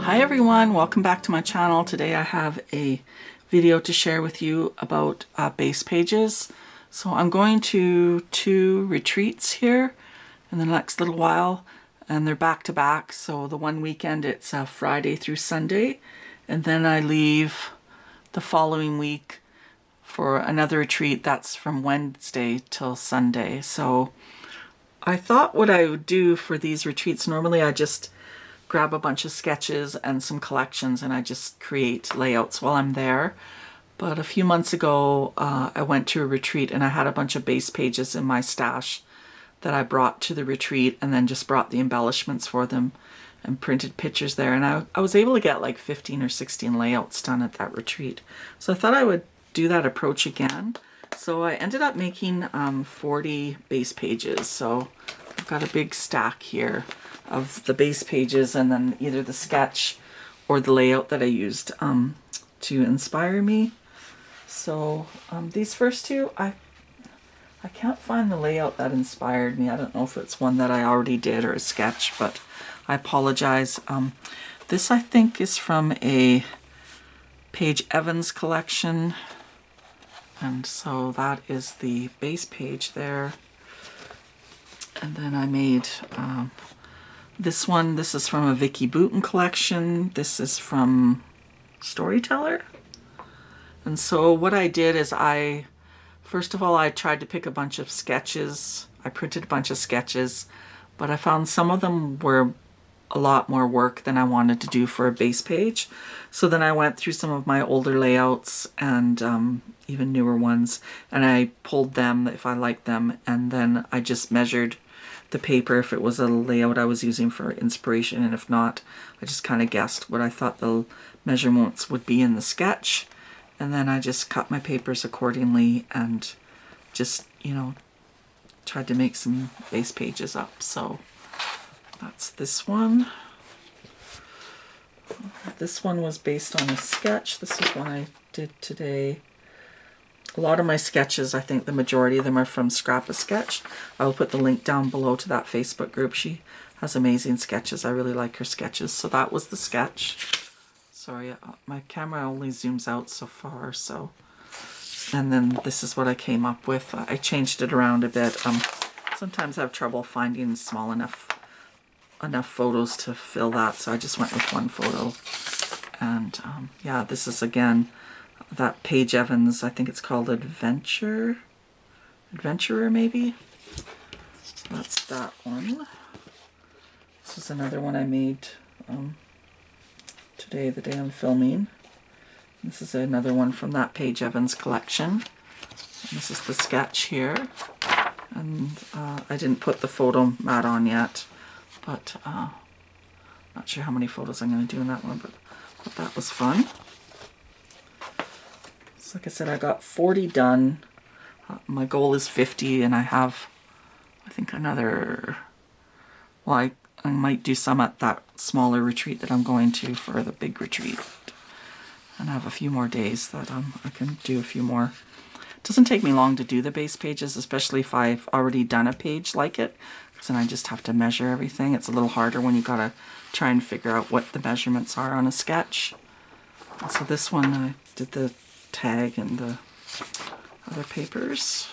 Hi everyone, welcome back to my channel. Today I have a video to share with you about base pages. So I'm going to 2 retreats here in the next little while, and they're back to back. So the one weekend it's Friday through Sunday, and then I leave the following week for another retreat that's from Wednesday till Sunday. So I thought what I would do for these retreats, normally I just grab a bunch of sketches and some collections and I just create layouts while I'm there. But a few months ago, I went to a retreat and I had a bunch of base pages in my stash that I brought to the retreat, and then just brought the embellishments for them and printed pictures there. And I was able to get like 15 or 16 layouts done at that retreat. So I thought I would do that approach again. So I ended up making 40 base pages. So I've got a big stack here of the base pages, and then either the sketch or the layout that I used to inspire me. So these first two, I can't find the layout that inspired me. I don't know if it's one that I already did or a sketch, but I apologize. This I think is from a Paige Evans collection, and so that is the base page there. And then I made this one. This is from a Vicki Boutin collection. This is from Storyteller. And so what I did is first of all, I tried to pick a bunch of sketches. I printed a bunch of sketches, but I found some of them were a lot more work than I wanted to do for a base page. So then I went through some of my older layouts and even newer ones, and I pulled them if I liked them, and then I just measured the paper if it was a layout I was using for inspiration, and if not, I just kind of guessed what I thought the measurements would be in the sketch, and then I just cut my papers accordingly and just, tried to make some base pages up. So that's this one. This one was based on a sketch. This is one I did today. A lot of my sketches, I think the majority of them are from Scrap a Sketch. I'll put the link down below to that Facebook group. She has amazing sketches. I really like her sketches. So that was the sketch. Sorry, my camera only zooms out so far. So, and then this is what I came up with. I changed it around a bit. Sometimes I have trouble finding small enough photos to fill that, so I just went with one photo. And yeah, this is again that Paige Evans, I think it's called Adventurer maybe. So that's that one. This is another one I made today, the day I'm filming. This is another one from that Paige Evans collection. And this is the sketch here. And I didn't put the photo mat on yet, but not sure how many photos I'm going to do in that one, but that was fun. So like I said, I got 40 done. My goal is 50, and I have, I think, another, well, I might do some at that smaller retreat that I'm going to for the big retreat. And I have a few more days that I can do a few more. It doesn't take me long to do the base pages, especially if I've already done a page like it, because then I just have to measure everything. It's a little harder when you gotta try and figure out what the measurements are on a sketch. And so this one I did the tag and the other papers.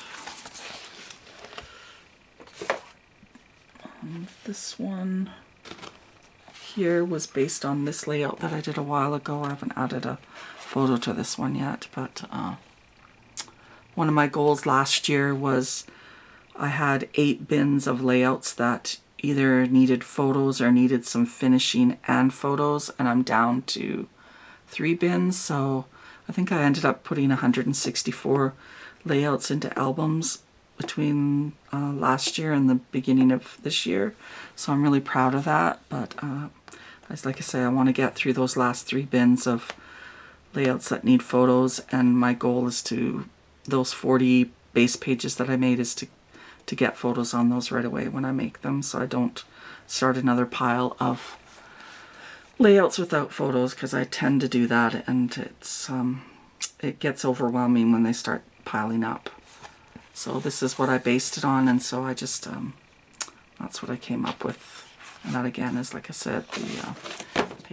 And this one here was based on this layout that I did a while ago. I haven't added a photo to this one yet, but one of my goals last year was I had 8 bins of layouts that either needed photos or needed some finishing and photos, and I'm down to 3 bins. So I think I ended up putting 164 layouts into albums between last year and the beginning of this year. So I'm really proud of that. But like I say, I want to get through those last 3 bins of layouts that need photos, and my goal is to, those 40 base pages that I made, is to get photos on those right away when I make them, so I don't start another pile of layouts without photos, because I tend to do that, and it gets overwhelming when they start piling up. So this is what I based it on, and so I just that's what I came up with. And that again is, like I said, the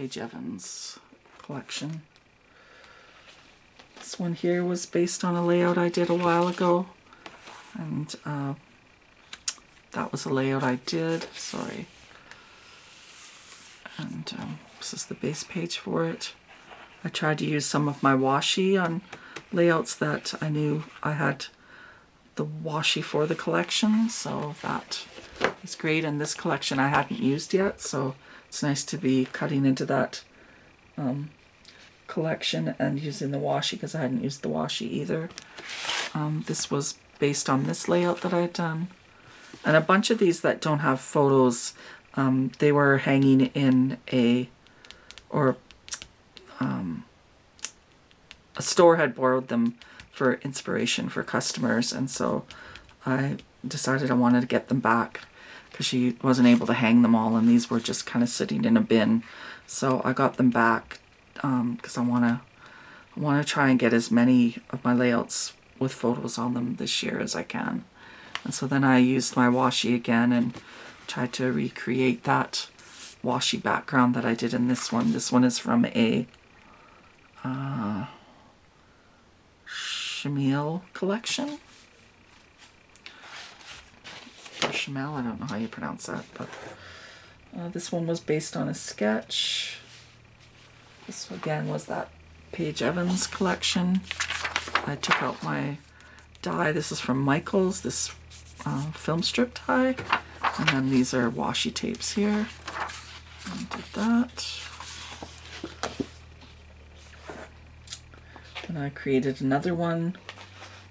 Paige Evans collection. This one here was based on a layout I did a while ago, and that was a layout I did, sorry. And this is the base page for it. I tried to use some of my washi on layouts that I knew I had the washi for the collection, so that is great. And this collection I hadn't used yet, so it's nice to be cutting into that collection and using the washi, because I hadn't used the washi either. This was based on this layout that I had done. And a bunch of these that don't have photos, they were hanging in a store had borrowed them for inspiration for customers, and so I decided I wanted to get them back because she wasn't able to hang them all, and these were just kind of sitting in a bin. So I got them back because I want to try and get as many of my layouts with photos on them this year as I can. And so then I used my washi again and tried to recreate that washi background that I did in this one. This one is from a Shamil collection. Or Shamel, I don't know how you pronounce that, but this one was based on a sketch. This again was that Paige Evans collection. I took out my die. This is from Michaels, this film strip die. And then these are washi tapes here. I did that. And I created another one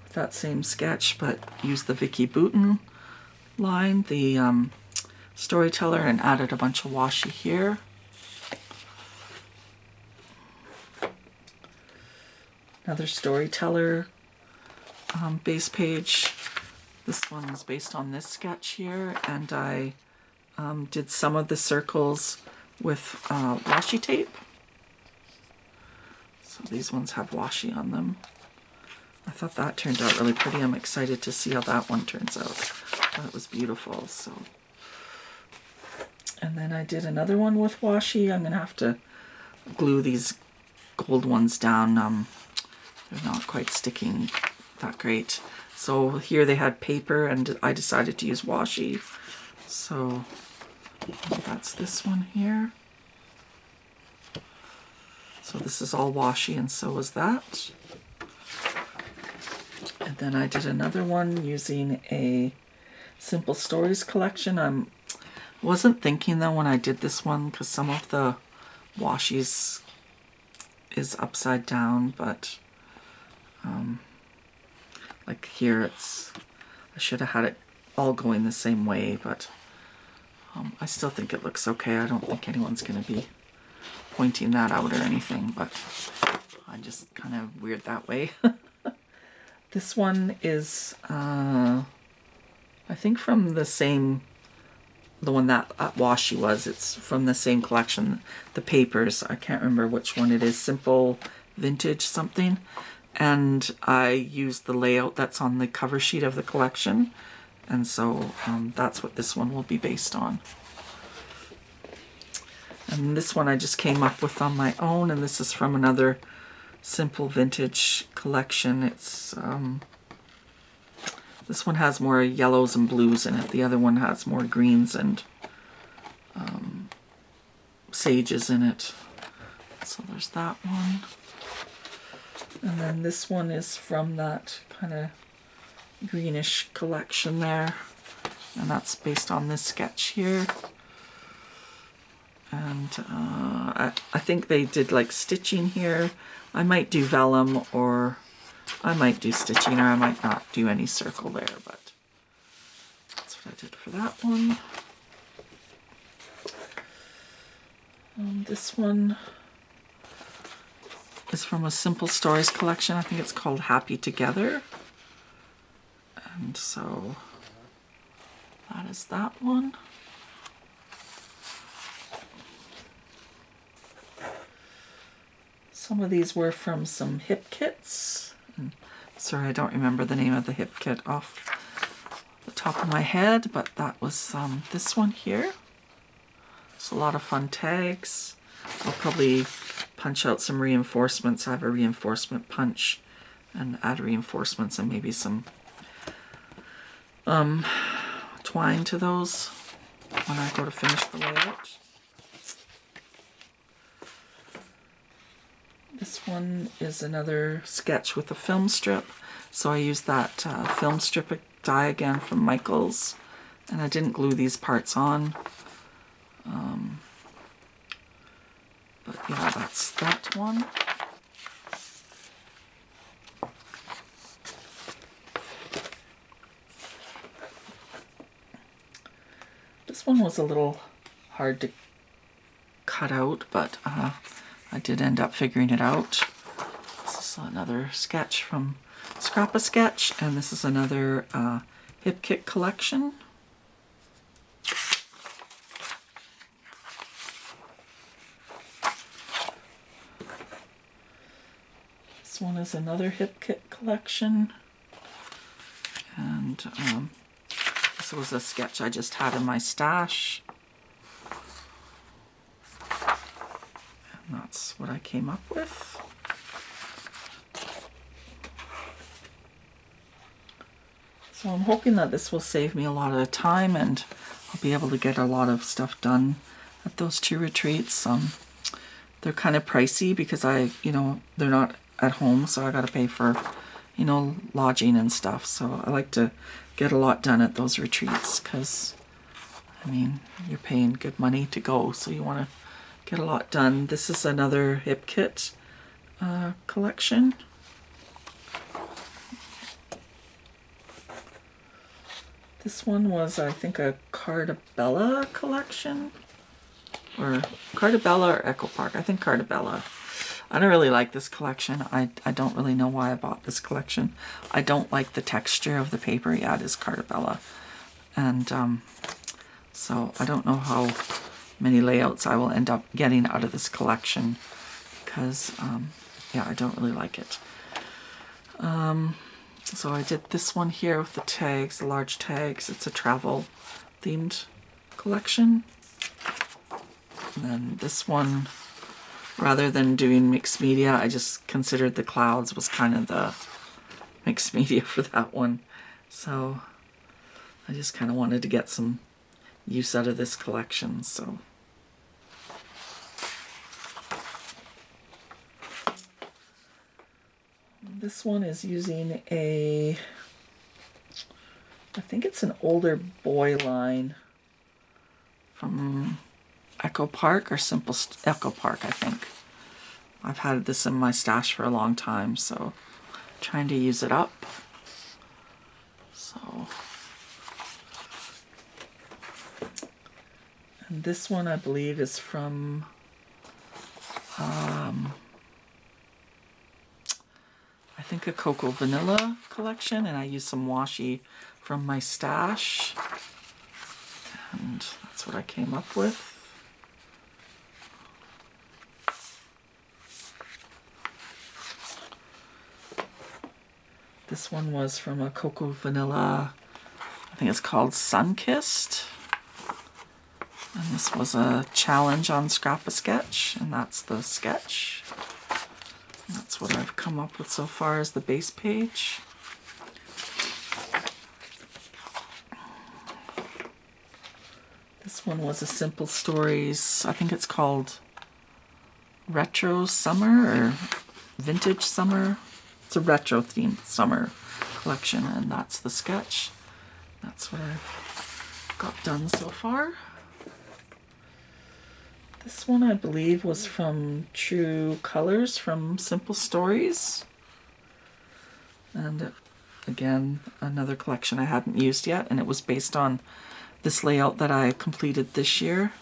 with that same sketch, but used the Vicky Boutin line, the storyteller, and added a bunch of washi here. Another storyteller base page. This one was based on this sketch here, and I did some of the circles with washi tape. So these ones have washi on them. I thought that turned out really pretty. I'm excited to see how that one turns out. That was beautiful. So, and then I did another one with washi. I'm gonna have to glue these gold ones down. They're not quite sticking that great. So here they had paper, and I decided to use washi. So that's this one here. So this is all washi, and so was that. And then I did another one using a Simple Stories collection. I wasn't thinking though when I did this one, because some of the washi is upside down, but like here I should have had it all going the same way, but I still think it looks okay. I don't think anyone's going to be pointing that out or anything, but I just kind of weird that way. This one is I think from the one that washi was. It's from the same collection, the papers. I can't remember which one it is. Simple Vintage something. And I used the layout that's on the cover sheet of the collection, and so that's what this one will be based on. And this one I just came up with on my own, and this is from another Simple Vintage collection. It's this one has more yellows and blues in it. The other one has more greens and sages in it. So there's that one. And then this one is from that kind of greenish collection there. And that's based on this sketch here. And I think they did like stitching here. I might do vellum, or I might do stitching, or I might not do any circle there, but that's what I did for that one. This one is from a Simple Stories collection. I think it's called Happy Together. And so that is that one. Some of these were from some hip kits. And sorry, I don't remember the name of the hip kit off the top of my head, but that was this one here. It's a lot of fun tags. I'll probably punch out some reinforcements. I have a reinforcement punch, and add reinforcements and maybe some twine to those when I go to finish the layout. This one is another sketch with a film strip. So I used that film strip die again from Michaels, and I didn't glue these parts on. But yeah, that's that one. This one was a little hard to cut out, but I did end up figuring it out. This is another sketch from Scrap-A-Sketch, and this is another Hip Kit collection. This one is another Hip Kit collection, and this was a sketch I just had in my stash. And that's what I came up with. So I'm hoping that this will save me a lot of time and I'll be able to get a lot of stuff done at those 2 retreats. They're kind of pricey because they're not at home, so I got to pay for, lodging and stuff. So I like to get a lot done at those retreats because, you're paying good money to go, so you want to get a lot done. This is another Hip Kit collection. This one was, I think, a Cartabella collection. Or Cartabella or Echo Park. I think Cartabella. I don't really like this collection. I don't really know why I bought this collection. I don't like the texture of the paper. Yeah, it is Cartabella. And so I don't know how many layouts I will end up getting out of this collection because, yeah, I don't really like it. So I did this one here with the tags, the large tags. It's a travel themed collection. And then this one, rather than doing mixed media, I just considered the clouds was kind of the mixed media for that one. So I just kind of wanted to get some use out of this collection. So this one is using I think it's an older boy line from Echo Park or Simple Echo Park, I think. I've had this in my stash for a long time, so trying to use it up. So, and this one I believe is from I think a Cocoa Vanilla collection, and I used some washi from my stash, and that's what I came up with. This one was from a Cocoa Vanilla, I think it's called Sunkissed. And this was a challenge on Scrap-A-Sketch, and that's the sketch. And that's what I've come up with so far as the base page. This one was a Simple Stories, I think it's called Retro Summer or Vintage Summer. It's a retro themed summer collection, and that's the sketch. That's what I've got done so far. This one I believe was from True Colors from Simple Stories. And again, another collection I hadn't used yet, and it was based on this layout that I completed this year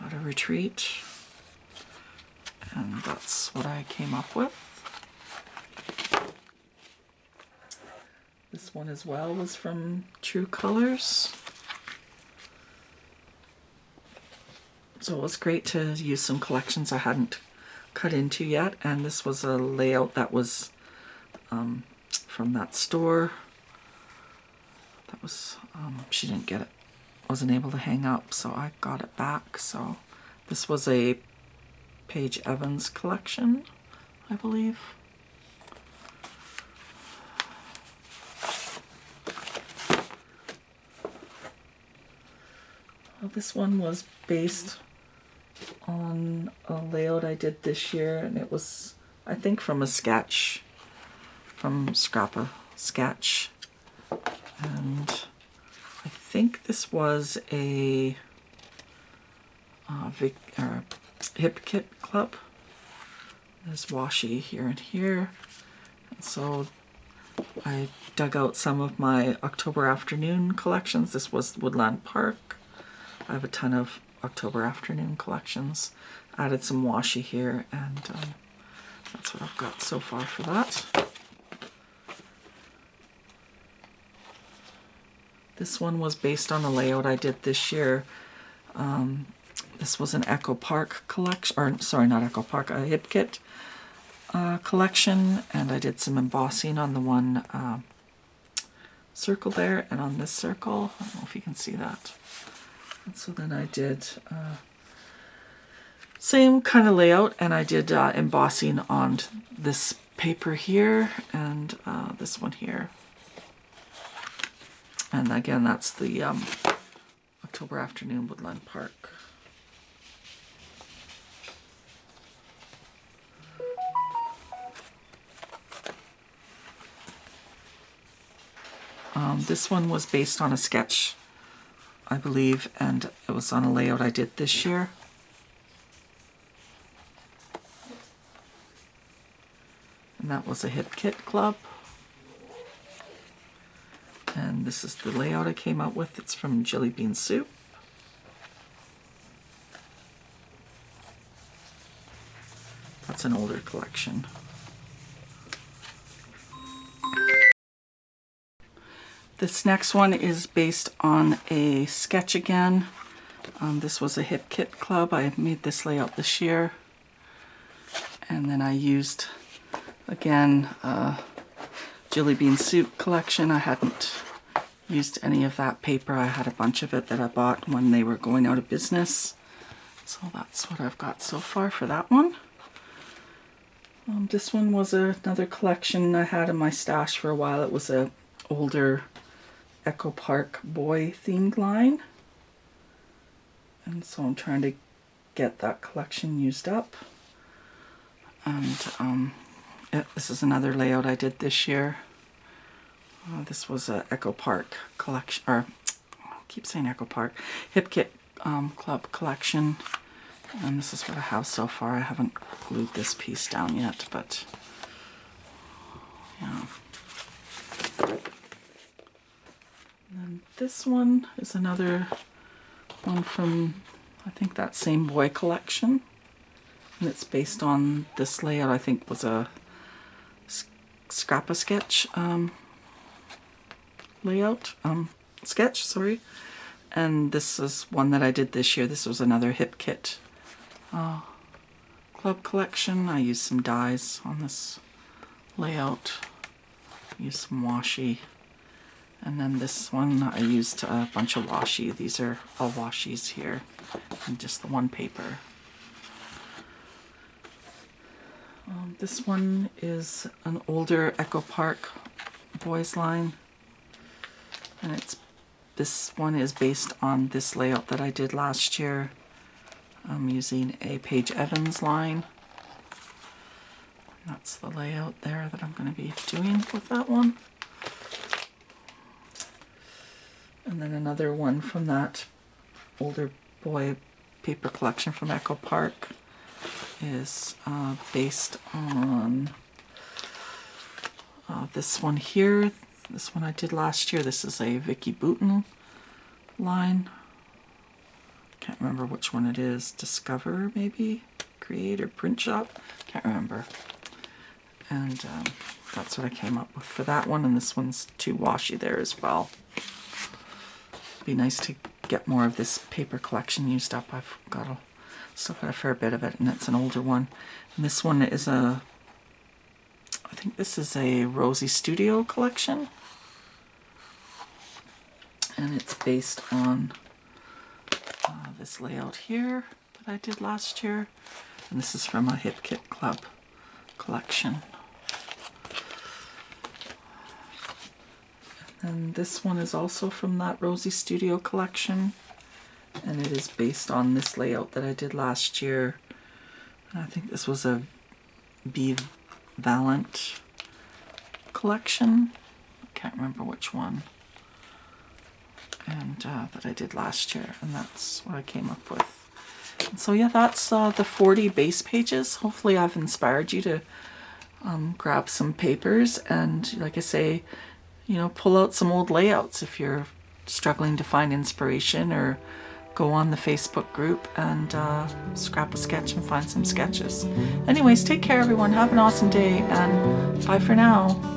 at a retreat. And that's what I came up with. This one as well was from True Colors. So it was great to use some collections I hadn't cut into yet, and this was a layout that was from that store. That was, she didn't get it, wasn't able to hang up, so I got it back. So This was a Paige Evans collection, I believe. Well, this one was based on a layout I did this year, and it was, I think, from a sketch, from Scrappa Sketch. And I think this was a Hip Kit Club. There's washi here and here. And so I dug out some of my October Afternoon collections. This was Woodland Park. I have a ton of October Afternoon collections. Added some washi here, and that's what I've got so far for that. This one was based on a layout I did this year. This was an Echo Park collection, or sorry, not Echo Park, a Hip Kit collection, and I did some embossing on the one circle there and on this circle. I don't know if you can see that. And so then I did same kind of layout, and I did embossing on this paper here and this one here. And again, that's the October Afternoon Woodland Park. This one was based on a sketch, I believe, and it was on a layout I did this year. And that was a Hip Kit Club. And this is the layout I came up with. It's from Jelly Bean Soup. That's an older collection. This next one is based on a sketch again. This was a Hip Kit Club. I made this layout this year. And then I used, again, Jelly Bean Soup collection. I hadn't used any of that paper. I had a bunch of it that I bought when they were going out of business. So that's what I've got so far for that one. This one was another collection I had in my stash for a while. It was a older Echo Park boy themed line. And so I'm trying to get that collection used up. And this is another layout I did this year. This was a Echo Park collection, or I keep saying Echo Park, Hip Kit Club collection. And this is what I have so far. I haven't glued this piece down yet, but yeah. And then this one is another one from, I think, that same boy collection. And it's based on this layout, I think was a Scrappa Sketch layout, sketch, sorry. And this is one that I did this year. This was another Hip Kit Club collection. I used some dies on this layout, used some washi. And then this one I used a bunch of washi. These are all washis here, and just the one paper. This one is an older Echo Park boys line, and this one is based on this layout that I did last year. I'm using a Paige Evans line. That's the layout there that I'm going to be doing with that one. And then another one from that older boy paper collection from Echo Park is based on this one here. This one I did last year. This is a Vicky Bouton line. Can't remember which one it is. Discover, maybe? Create or Print Shop? Can't remember. And that's what I came up with for that one. And this one's too washi there as well. Be nice to get more of this paper collection used up. I've got still got a fair bit of it, and it's an older one. And this one is I think this is a Rosie Studio collection, and it's based on this layout here. that I did last year. And this is from a Hip Kit Club collection. And this one is also from that Rosie Studio collection. And it is based on this layout that I did last year. And I think this was a B. Valent collection. I can't remember which one. And that I did last year. And that's what I came up with. And so yeah, that's the 40 base pages. Hopefully I've inspired you to grab some papers and, like I say, you know, pull out some old layouts if you're struggling to find inspiration, or go on the Facebook group and scrap a sketch and find some sketches. Anyways, take care everyone, have an awesome day, and bye for now.